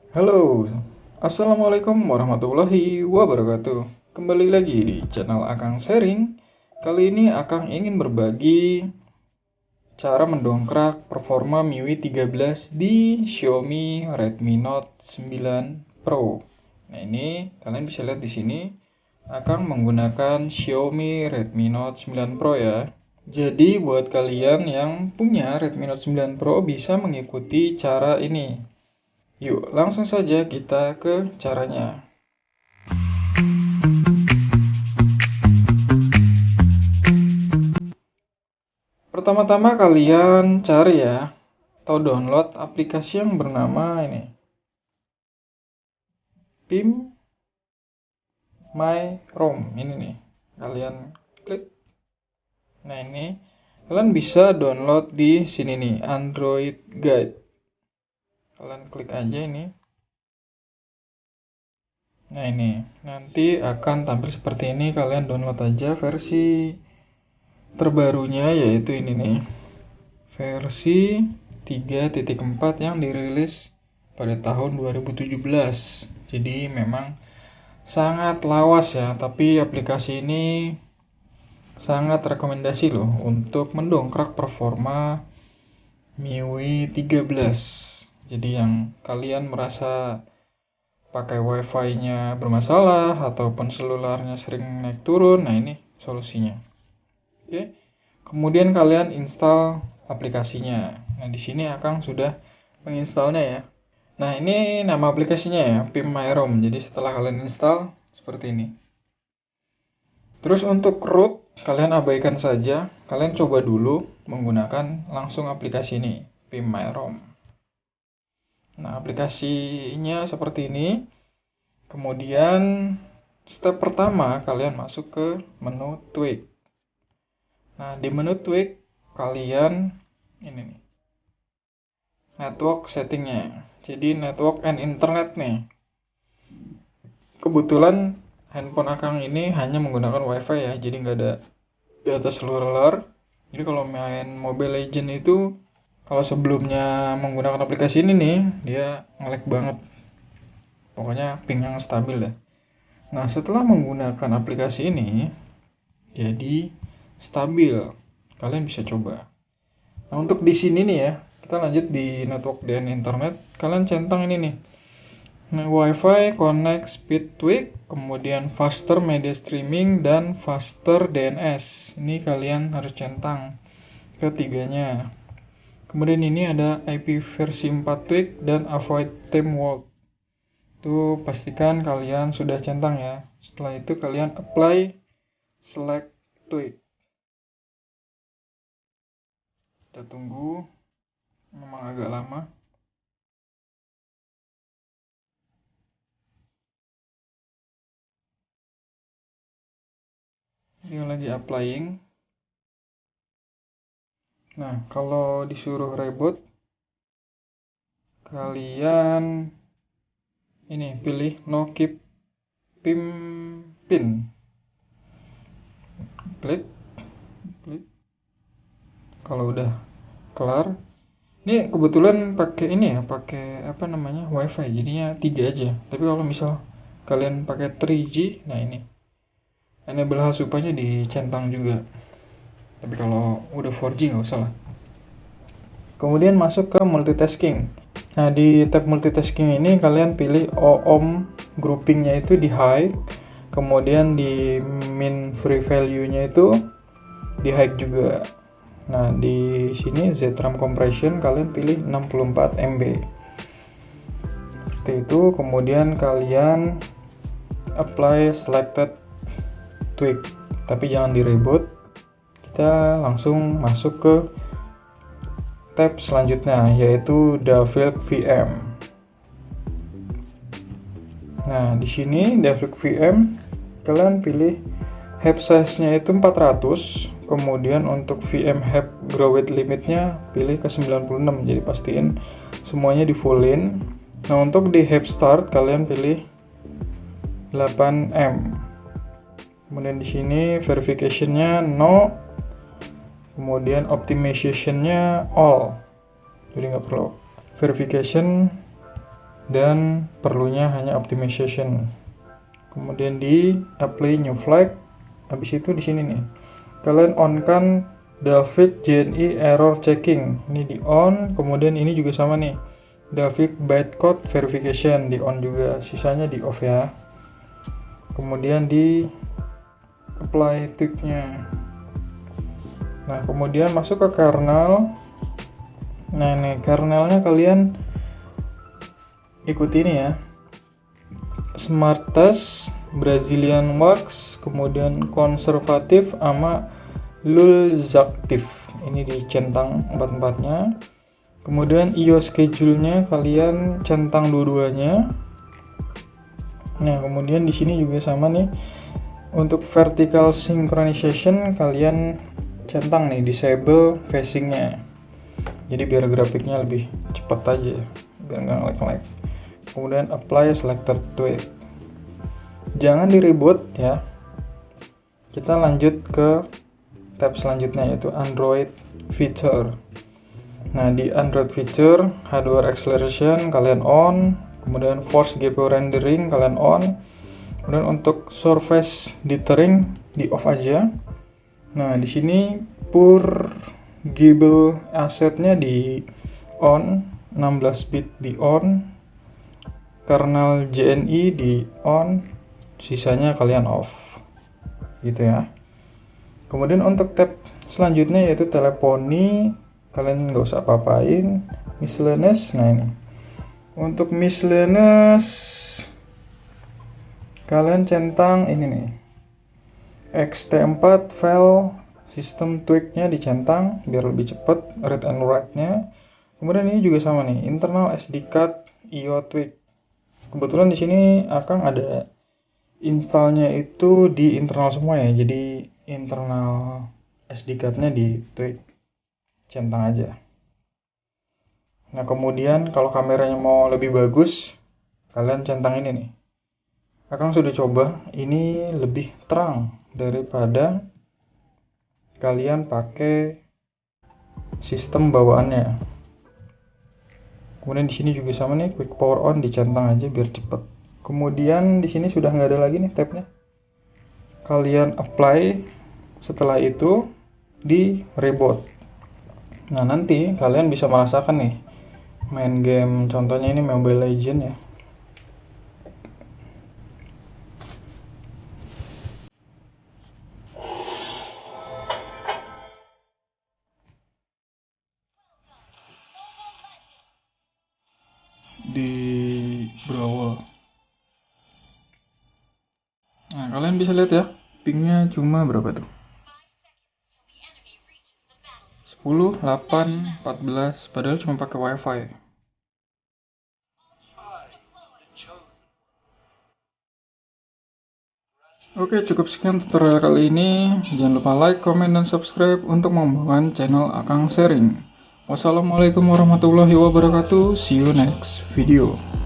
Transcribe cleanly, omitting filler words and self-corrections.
Halo, Assalamualaikum warahmatullahi wabarakatuh. Kembali lagi di channel Akang Sharing. Kali ini Akang ingin berbagi cara mendongkrak performa MIUI 13 di Xiaomi Redmi Note 9 Pro. Nah, ini kalian bisa lihat di sini. Akang menggunakan Xiaomi Redmi Note 9 Pro ya. Jadi buat kalian yang punya Redmi Note 9 Pro bisa mengikuti cara ini. Yuk, langsung saja kita ke caranya. Pertama-tama kalian cari ya, atau download aplikasi yang bernama ini, PIM My ROM. Ini nih, kalian klik. Nah ini, kalian bisa download di sini nih, Android Guide. Kalian klik aja ini. Nah ini, nanti akan tampil seperti ini. Kalian download aja versi terbarunya, yaitu ini nih, versi 3.4 yang dirilis pada tahun 2017. Jadi memang sangat lawas ya, tapi aplikasi ini sangat rekomendasi loh untuk mendongkrak performa MIUI 13. Jadi yang kalian merasa pakai wifi-nya bermasalah ataupun selularnya sering naik turun, nah ini solusinya. Oke. Kemudian kalian install aplikasinya. Nah, di sini Akang sudah menginstalnya ya. Nah, ini nama aplikasinya ya, PIM My ROM. Jadi setelah kalian install seperti ini. Terus untuk root kalian abaikan saja. Kalian coba dulu menggunakan langsung aplikasi ini, PIM My ROM. Nah, aplikasinya seperti ini. Kemudian step pertama kalian masuk ke menu tweak. Nah, di menu tweak kalian ini nih, network settingnya. Jadi network and internet nih. Kebetulan handphone Akang ini hanya menggunakan wifi ya, jadi nggak ada data seluler. Jadi kalau main Mobile Legend itu, kalau sebelumnya menggunakan aplikasi ini nih, dia nge-lag banget. Pokoknya ping yang stabil ya. Nah, setelah menggunakan aplikasi ini, jadi stabil. Kalian bisa coba. Nah, untuk di sini nih ya, kita lanjut di network dan internet. Kalian centang ini nih. Nah, Wi-Fi connect speed tweak, kemudian faster media streaming dan faster DNS. Ini kalian harus centang ketiganya. Kemudian ini ada IP versi 4 tweak dan avoid time warp. Itu pastikan kalian sudah centang ya. Setelah itu kalian apply select tweak. Kita tunggu, memang agak lama. Dia lagi applying. Nah, kalau disuruh reboot, kalian ini pilih no keep pin pin. Klik. Kalau udah kelar, ini kebetulan pakai ini ya, pakai apa namanya, wifi, jadinya 3 aja. Tapi kalau misal kalian pakai 3G, nah ini enable hasupanya dicentang juga. Tapi kalau udah 4G nggak usah lah. Kemudian masuk ke multitasking. Nah, di tab multitasking ini kalian pilih OOM groupingnya itu di high, kemudian di min free value-nya itu di high juga. Nah, di sini ZRAM compression kalian pilih 64 MB. Seperti itu, kemudian kalian apply selected tweak. Tapi jangan di reboot. Kita langsung masuk ke tab selanjutnya, yaitu Davik VM. Nah, di sini Davik VM kalian pilih heap size-nya itu 400. Kemudian untuk VM heap grow width limitnya pilih ke 96. Jadi pastiin semuanya di fullin. Nah, untuk di heap start kalian pilih 8M. Kemudian di sini verification-nya no. Kemudian optimization-nya all. Jadi nggak perlu verification. dan perlunya hanya optimization. Kemudian di apply new flag. Habis itu di sini nih, kalian on kan Dalvik JNE error checking. Ini di on. Kemudian ini juga sama nih, Dalvik bytecode verification di on juga. Sisanya di off ya. Kemudian di apply tweaknya. Nah, kemudian masuk ke kernel. Nah, ini kernelnya kalian ikuti ini ya. Smartest, Brazilian Wax, kemudian konservatif sama Lulzactive. Ini dicentang empat-empatnya. Kemudian IO schedule-nya kalian centang dua-duanya. Nah, kemudian di sini juga sama nih. Untuk vertical synchronization kalian centang nih disable facing-nya. Jadi biar grafiknya lebih cepat aja, biar nggak lag-lag. Kemudian apply selected tweak. Jangan di reboot ya. Kita lanjut ke tab selanjutnya, yaitu Android feature. Nah, di Android feature hardware acceleration kalian on, kemudian force GPU rendering kalian on, kemudian untuk surface dithering di off aja. Nah, di sini pur Gable assetnya di on, 16 bit di on, kernel JNE di on, sisanya kalian off gitu ya. Kemudian untuk tab selanjutnya yaitu teleponi, kalian nggak usah apa-apain. Miscellaneous, nah ini untuk miscellaneous kalian centang ini nih, xt4 file sistem tweak-nya dicentang biar lebih cepat read and write-nya. Kemudian ini juga sama nih, internal SD card IO tweak. Kebetulan di sini Akang ada installnya itu di internal semua ya, jadi internal SD card-nya di tweak, centang aja. Nah, kemudian kalau kameranya mau lebih bagus, kalian centang ini nih. Akang sudah coba, ini lebih terang daripada kalian pakai sistem bawaannya. Kemudian di sini juga sama nih, quick power on dicentang aja biar cepet. Kemudian di sini sudah nggak ada lagi nih tabnya. Kalian apply, setelah itu di reboot. Nah, nanti kalian bisa merasakan nih main game, contohnya ini Mobile Legends ya. Di Brawl. Nah, kalian bisa lihat ya, pingnya cuma berapa tuh? 10, 8, 14, padahal cuma pakai wifi. Oke, cukup sekian tutorial kali ini. Jangan lupa like, comment, dan subscribe untuk membangun channel Akang Sharing. Wassalamualaikum warahmatullahi wabarakatuh. See you next video.